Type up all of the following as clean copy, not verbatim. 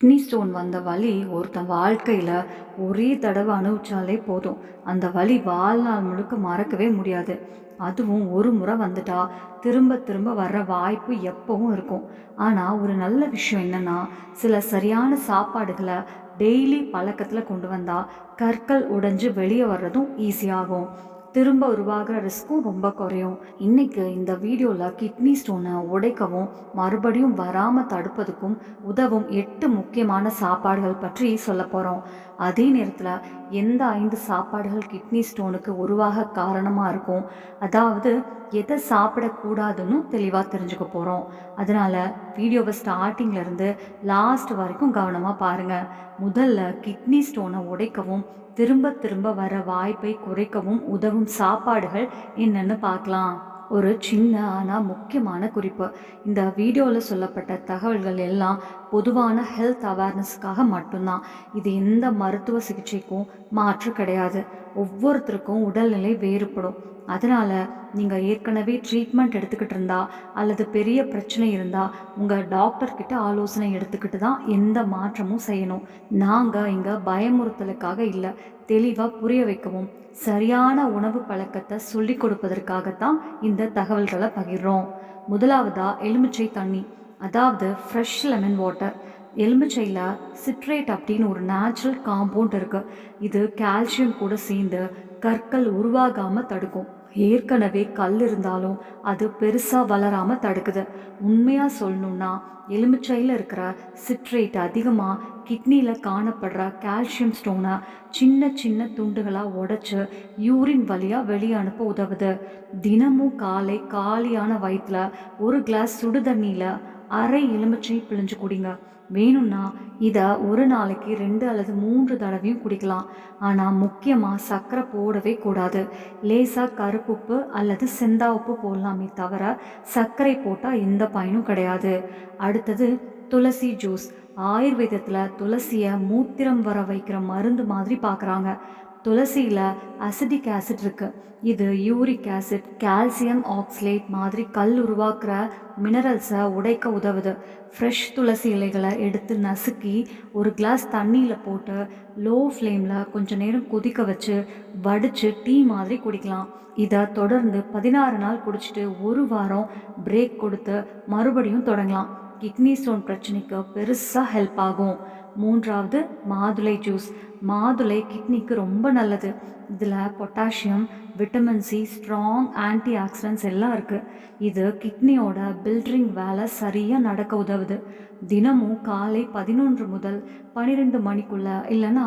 Kidney stone வந்த வலி ஒருத்தன் வாழ்க்கையில் ஒரே தடவை அனுபவிச்சாலே போதும். அந்த வலி வாழ்நாள் முழுக்க மறக்கவே முடியாது. அதுவும் ஒரு முறை வந்துட்டா திரும்ப திரும்ப வர்ற வாய்ப்பு எப்பவும் இருக்கும். ஆனால் ஒரு நல்ல விஷயம் என்னன்னா, சில சரியான சாப்பாடுகளை டெய்லி பழக்கத்தில் கொண்டு வந்தால் கற்கள் உடைஞ்சு வெளியே வர்றதும் ஈஸியாகும். திரும்ப உருவாகிற ரிஸ்க்கும் ரொம்ப குறையும். இன்னைக்கு இந்த வீடியோவில் கிட்னி ஸ்டோனை உடைக்கவும் மறுபடியும் வராமல் தடுப்பதுக்கும் உதவும் 8 முக்கியமான சாப்பாடுகள் பற்றி சொல்ல போகிறோம். அதே நேரத்தில் எந்த 5 சாப்பாடுகள் கிட்னி ஸ்டோனுக்கு உருவாக காரணமாக இருக்கும், அதாவது எதை சாப்பிடக்கூடாதுன்னு தெளிவாக தெரிஞ்சுக்க போகிறோம். அதனால் வீடியோவை ஸ்டார்டிங்லேருந்து லாஸ்ட் வரைக்கும் கவனமாக பாருங்கள். முதல்ல கிட்னி ஸ்டோனை உடைக்கவும் திரும்ப திரும்ப வர வாய்ப்பை குறைக்கவும் உதவும் சாப்பாடுகள் என்னென்னு பார்க்கலாம். ஒரு சின்ன ஆனால் முக்கியமான குறிப்பு. இந்த வீடியோவில் சொல்லப்பட்ட தகவல்கள் எல்லாம் பொதுவான ஹெல்த் அவேர்னஸ்க்காக மட்டும்தான். இது எந்த மருத்துவ சிகிச்சைக்கும் மாற்று கிடையாது. ஒவ்வொருத்தருக்கும் உடல்நிலை வேறுபடும். அதனால் நீங்கள் ஏற்கனவே ட்ரீட்மெண்ட் எடுத்துக்கிட்டு இருந்தா அல்லது பெரிய பிரச்சனை இருந்தால் உங்கள் டாக்டர்கிட்ட ஆலோசனை எடுத்துக்கிட்டு தான் எந்த மாற்றமும் செய்யணும். நாங்கள் இங்கே பயமுறுத்தலுக்காக இல்லை, தெளிவாக புரிய வைக்கவும் சரியான உணவு பழக்கத்தை சொல்லி கொடுப்பதற்காகத்தான் இந்த தகவல்களை பகிர்றோம். முதலாவதா எலுமிச்சை தண்ணி, அதாவது ஃப்ரெஷ் லெமன் வாட்டர். எலுமிச்சையில் சிட்ரேட் அப்படின்னு ஒரு நேச்சுரல் காம்பவுண்ட் இருக்குது. இது கால்சியம் கூட சேர்ந்து கற்கள் உருவாகாமல் தடுக்கும். ஏற்கனவே கல் இருந்தாலும் அது பெருசாக வளராமல் தடுக்குது. உண்மையாக சொல்லணுன்னா எலுமிச்சையில் இருக்கிற சிட்ரேட் அதிகமாக கிட்னியில் காணப்படுற கால்சியம் ஸ்டோனை சின்ன சின்ன துண்டுகளாக உடைச்சு யூரின் வழியாக வெளியே அனுப்ப உதவுது. தினமும் காலை காலியான வயிற்றில் ஒரு கிளாஸ் சுடு தண்ணியில் அரை எலுமிச்சை பிழிஞ்சு குடிங்க. வேணும்னா இதை ஒரு நாளைக்கு 2 அல்லது 3 தடவையும் குடிக்கலாம். ஆனால் முக்கியமாக சர்க்கரை போடவே கூடாது. லேசாக கருப்புப்பு அல்லது செந்தா உப்பு போடலாமே தவிர சர்க்கரை போட்டால் எந்த பயனும் கிடையாது. அடுத்தது துளசி ஜூஸ். ஆயுர்வேதத்தில் துளசியை மூத்திரம் வர வைக்கிற மருந்து மாதிரி பார்க்குறாங்க. துளசியில் அசிடிக் ஆசிட் இருக்குது. இது யூரிக் ஆசிட், கால்சியம் ஆக்சலேட் மாதிரி கல் உருவாக்குற மினரல்ஸை உடைக்க உதவுது. ஃப்ரெஷ் துளசி இலைகளை எடுத்து நசுக்கி ஒரு கிளாஸ் தண்ணியில் போட்டு லோ ஃப்ளேமில் கொஞ்சம் நேரம் கொதிக்க வச்சு வடித்து டீ மாதிரி குடிக்கலாம். இதை தொடர்ந்து 16 நாள் குடிச்சிட்டு ஒரு வாரம் பிரேக் கொடுத்து மறுபடியும் தொடங்கலாம். கிட்னி ஸ்டோன் பிரச்சனைக்கு பெருசாக ஹெல்ப் ஆகும். மூன்றாவது மாதுளை ஜூஸ். மாதுளை கிட்னிக்கு ரொம்ப நல்லது. இதில் potassium, vitamin C, strong anti oxidants எல்லாம் இருக்குது. இது கிட்னியோட பில்டரிங் வேலை சரியாக நடக்க உதவுது. தினமும் காலை 11 முதல் 12 மணிக்குள்ளே இல்லைன்னா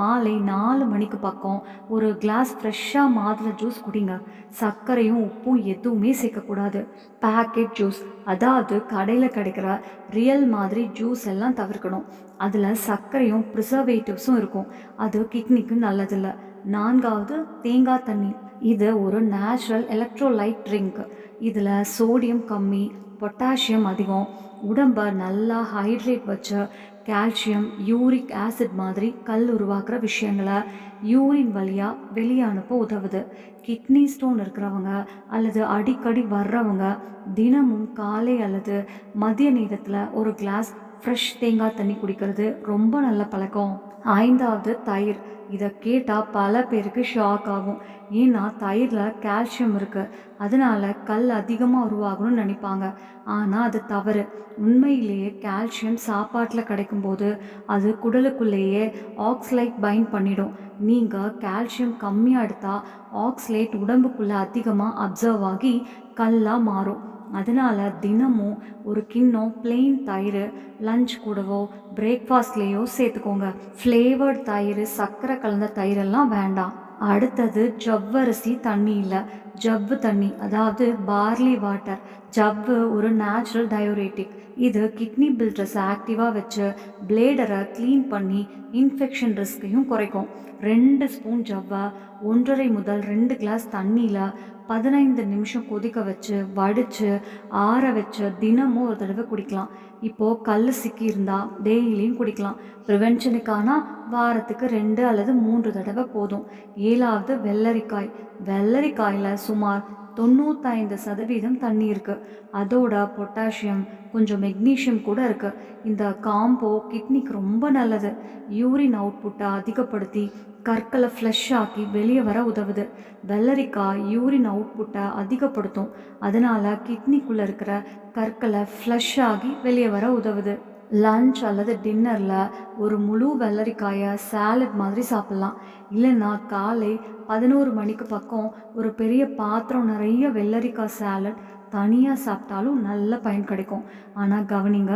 மாலை 4 மணிக்கு பக்கம் ஒரு கிளாஸ் ஃப்ரெஷ்ஷாக மாதுளை ஜூஸ் குடிங்க. சர்க்கரையும் உப்பும் எதுவுமே சேர்க்கக்கூடாது. பேக்கெட் ஜூஸ், அதாவது கடையில் கிடைக்கிற ரியல் மாதிரி ஜூஸ் எல்லாம் தவிர்க்கணும். அதில் சர்க்கரையும் ப்ரிசர்வேட்டிவ்ஸும் இருக்கும். அது கிட்னிக்கு நல்லதில்லை. நான்காவது தேங்காய் தண்ணி. இது ஒரு நேச்சுரல் எலக்ட்ரோலைட் ட்ரிங்க். இதில் சோடியம் கம்மி, பொட்டாசியம் அதிகம். உடம்பை நல்லா ஹைட்ரேட் வச்ச கால்சியம், யூரிக் ஆசிட் மாதிரி கல் உருவாக்குற விஷயங்களை யூரின் வழியாக வெளியே அனுப்ப உதவுது. கிட்னி ஸ்டோன் இருக்கிறவங்க அல்லது அடிக்கடி வர்றவங்க தினமும் காலை அல்லது மதிய நேரத்தில் ஒரு கிளாஸ் ஃப்ரெஷ் தேங்காய் தண்ணி குடிக்கிறது ரொம்ப நல்ல பழக்கம். ஐந்தாவது தயிர். இதை கேட்டால் பல பேருக்கு ஷாக் ஆகும். ஏன்னா தயிரில் கால்சியம் இருக்குது, அதனால் கல் அதிகமாக உருவாகணும்னு நினைப்பாங்க. ஆனால் அது தவறு. உண்மையிலேயே கால்சியம் சாப்பாட்டில் கிடைக்கும்போது அது குடலுக்குள்ளேயே ஆக்சலைட் பைண்ட் பண்ணிடும். நீங்கள் கால்சியம் கம்மியாக எடுத்தால் ஆக்சலேட் உடம்புக்குள்ளே அதிகமாக அப்சர்வ் ஆகி கல்லாக மாறும். அதனால் தினமும் ஒரு கிண்ணம் பிளெயின் தயிர் லஞ்ச் கூடவோ பிரேக்ஃபாஸ்ட்லேயோ சேர்த்துக்கோங்க. ஃப்ளேவர்ட் தயிர், சர்க்கரை கலந்த தயிரெல்லாம் வேண்டாம். அடுத்தது ஜவ்வரிசி தண்ணி இல்லை, ஜவ்வு தண்ணி, அதாவது பார்லி வாட்டர். ஜவ்வு ஒரு நேச்சுரல் டயோரேட்டிக். இது கிட்னி பில்டர்ஸை ஆக்டிவாக வச்சு பிளேடரை க்ளீன் பண்ணி இன்ஃபெக்ஷன் ரிஸ்கையும் குறைக்கும். 2 ஸ்பூன் ஜவ்வை 1.5 முதல் 2 கிளாஸ் தண்ணியில் 15 நிமிஷம் கொதிக்க வச்சு வடித்து ஆற வச்சு தினமும் ஒரு தடவை குடிக்கலாம். இப்போது கல் சிக்கி இருந்தால் டெய்லியும் குடிக்கலாம். ப்ரிவென்ஷனுக்கான வாரத்துக்கு 2 அல்லது 3 தடவை போதும். 7வது வெள்ளரிக்காய். வெள்ளரிக்காயில் சுமார் 95% தண்ணி இருக்குது. அதோட பொட்டாசியம் கொஞ்சம் மெக்னீஷியம் கூட இருக்குது. இந்த காம்போ கிட்னிக்கு ரொம்ப நல்லது. யூரின் அவுட்புட்டை அதிகப்படுத்தி கற்களை ஃப்ளஷ் ஆக்கி வெளியே வர உதவுது. வெள்ளரிக்காய் யூரின் அவுட்புட்டை அதிகப்படுத்தும். அதனால் கிட்னிக்குள்ளே இருக்கிற கற்களை ஃப்ளஷ் ஆகி வெளியே வர உதவுது. லன்ச் அல்லது டின்னரில் ஒரு முழு வெள்ளரிக்காயை சாலட் மாதிரி சாப்பிட்லாம். இல்லைன்னா காலை 11 மணிக்கு பக்கம் ஒரு பெரிய பாத்திரம் நிறைய வெள்ளரிக்காய் சாலட் தனியாக சாப்பிட்டாலும் நல்ல பயன் கிடைக்கும். ஆனால் கவனிங்க,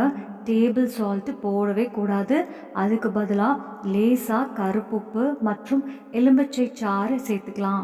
டேபிள் சால்ட்டு போடவே கூடாது. அதுக்கு பதிலாக லேசாக கருப்புப்பு மற்றும் எலுமிச்சை சாறு சேர்த்துக்கலாம்.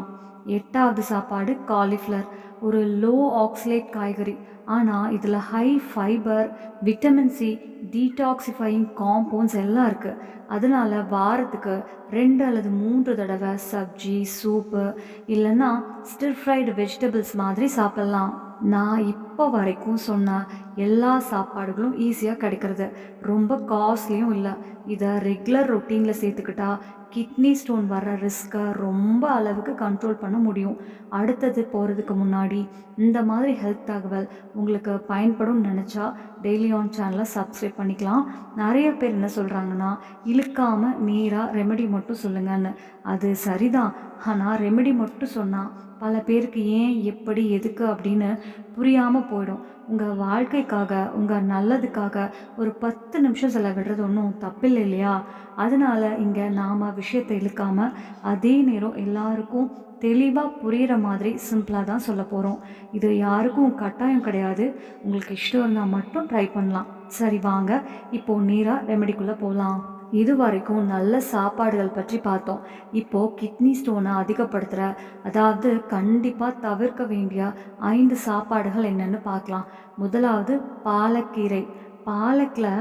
8வது சாப்பாடு காலிஃப்ளவர். ஒரு லோ ஆக்சலேட் காய்கறி. ஆனால் இதில் high fibre, vitamin C, detoxifying compounds எல்லாம் இருக்குது. அதனால் வாரத்துக்கு 2 அல்லது 3 தடவை சப்ஜி, சூப்பு இல்லைன்னா ஸ்டிர் ஃப்ரைடு வெஜிடபிள்ஸ் மாதிரி சாப்பிட்லாம். நான் இப்போ வரைக்கும் சொன்ன எல்லா சாப்பாடுகளும் ஈஸியாக கிடைக்கிறது, ரொம்ப காஸ்ட்லியும் இல்லை. இதை ரெகுலர் ரொட்டீனில் சேர்த்துக்கிட்டா கிட்னி ஸ்டோன் வர்ற ரிஸ்க்கை ரொம்ப அளவுக்கு கண்ட்ரோல் பண்ண முடியும். அடுத்தது போகிறதுக்கு முன்னாடி இந்த மாதிரி ஹெல்த் தகவல் உங்களுக்கு பயன்படும் நினச்சா டெய்லி ஆன் சேனலை சப்ஸ்கிரைப் பண்ணிக்கலாம். நிறைய பேர் என்ன சொல்கிறாங்கன்னா, இழுக்காமல் நேராக ரெமெடி மட்டும் சொல்லுங்கன்னு. அது சரிதான். ஆனால் ரெமெடி மட்டும் சொன்னால் பல பேருக்கு ஏன், எப்படி, எதுக்கு அப்படின்னு புரியாமல் போயிடும். உங்கள் வாழ்க்கைக்காக, உங்கள் நல்லதுக்காக ஒரு 10 நிமிஷம் செலவிடுறது ஒன்றும் தப்பில்லை இல்லையா? அதனால் இங்கே நாம் விஷயத்தை இழுக்காமல் அதே நேரம் எல்லாருக்கும் தெளிவாக புரிகிற மாதிரி சிம்பிளாக தான் சொல்ல போகிறோம். இது யாருக்கும் கட்டாயம் கிடையாது. உங்களுக்கு இஷ்டம் இருந்தால் மட்டும் ட்ரை பண்ணலாம். சரி வாங்க, இப்போது நேராக ரெமெடிக்குள்ளே போகலாம். இது வரைக்கும் நல்ல சாப்பாடுகள் பற்றி பார்த்தோம். இப்போது கிட்னி ஸ்டோனை அதிகப்படுத்துகிற, அதாவது கண்டிப்பாக தவிர்க்க வேண்டிய 5 சாப்பாடுகள் என்னென்னு பார்க்கலாம். முதலாவது பாலக்கீரை. பாலக்கில்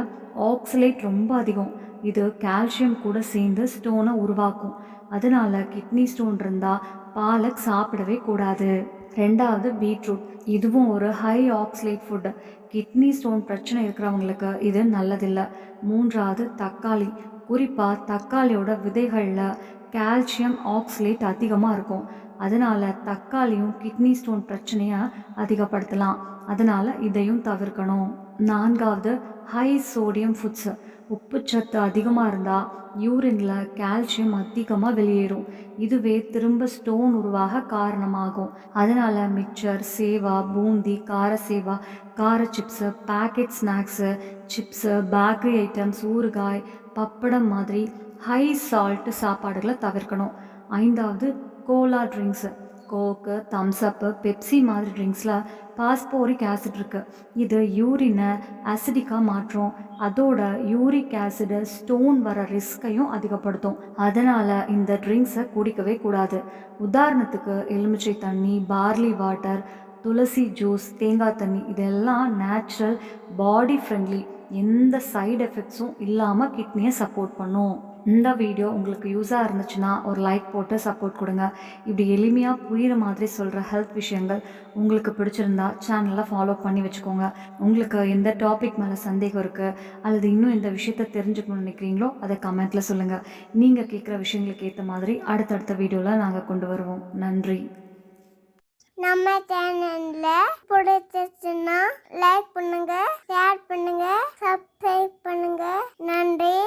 ஆக்சலேட் ரொம்ப அதிகம். இது கால்சியம் கூட சேர்ந்து ஸ்டோனை உருவாக்கும். அதனால் கிட்னி ஸ்டோன் இருந்தால் பாலக் சாப்பிடவே கூடாது. 2வது பீட்ரூட். இதுவும் ஒரு high oxalate food. Kidney stone பிரச்சனை இருக்கிறவங்களுக்கு இது நல்லதில்லை. 3வது தக்காளி. குறிப்பாக தக்காளியோட விதைகளில் கால்சியம் ஆக்சலேட் அதிகமாக இருக்கும். அதனால் தக்காளியும் கிட்னி ஸ்டோன் பிரச்சனையை அதிகப்படுத்தலாம். அதனால் இதையும் தவிர்க்கணும். 4வது ஹை சோடியம் ஃபுட்ஸு. உப்புச்சத்து அதிகமாக இருந்தால் யூரினில் கால்சியம் அதிகமாக வெளியேறும். இதுவே திரும்ப ஸ்டோன் உருவாக காரணமாகும். அதனால் மிக்சர், சேவா, பூந்தி, கார சேவா, கார chips, packet snacks, chips, bakery items, ஊறுகாய், பப்படம் மாதிரி ஹை சால்ட்டு சாப்பாடுகளை தவிர்க்கணும். 5வது கோலா ட்ரிங்க்ஸு. கோக்கு, தம்ஸ்அப்பு, பெப்சி மாதிரி ட்ரிங்க்ஸில் பாஸ்போரிக் ஆசிட் இருக்குது. இது யூரினை ஆசிடிக்காக மாற்றும். அதோட யூரிக் ஆசிடு ஸ்டோன் வர ரிஸ்கையும் அதிகப்படுத்தும். அதனால் இந்த ட்ரிங்க்ஸை குடிக்கவே கூடாது. உதாரணத்துக்கு எலுமிச்சை தண்ணி, பார்லி வாட்டர், துளசி ஜூஸ், தேங்காய் தண்ணி இதெல்லாம் நேச்சுரல், பாடி ஃப்ரெண்ட்லி, எந்த சைடு எஃபெக்ட்ஸும் இல்லாமல் கிட்னியை சப்போர்ட் பண்ணும். இந்த வீடியோ உங்களுக்கு யூஸாக இருந்துச்சுன்னா ஒரு லைக் போட்டு சப்போர்ட் கொடுங்க. இப்படி எளிமையாக புரிகிற மாதிரி சொல்கிற ஹெல்த் விஷயங்கள் உங்களுக்கு பிடிச்சிருந்தா சேனலை ஃபாலோ பண்ணி வச்சுக்கோங்க. உங்களுக்கு எந்த டாபிக் மேலே சந்தேகம் இருக்குது அல்லது இன்னும் இந்த விஷயத்தை தெரிஞ்சுக்கணும்னு நினைக்கிறீங்களோ அதை கமெண்ட்டில் சொல்லுங்கள். நீங்கள் கேட்குற விஷயங்களுக்கு ஏற்ற மாதிரி அடுத்தடுத்த வீடியோவில் நாங்கள் கொண்டு வருவோம். நன்றி. நம்ம சேனல்ல பிடிச்சிருச்சுன்னா லைக் பண்ணுங்க, ஷேர் பண்ணுங்க, சப்ஸ்கிரைப் பண்ணுங்க. நன்றி.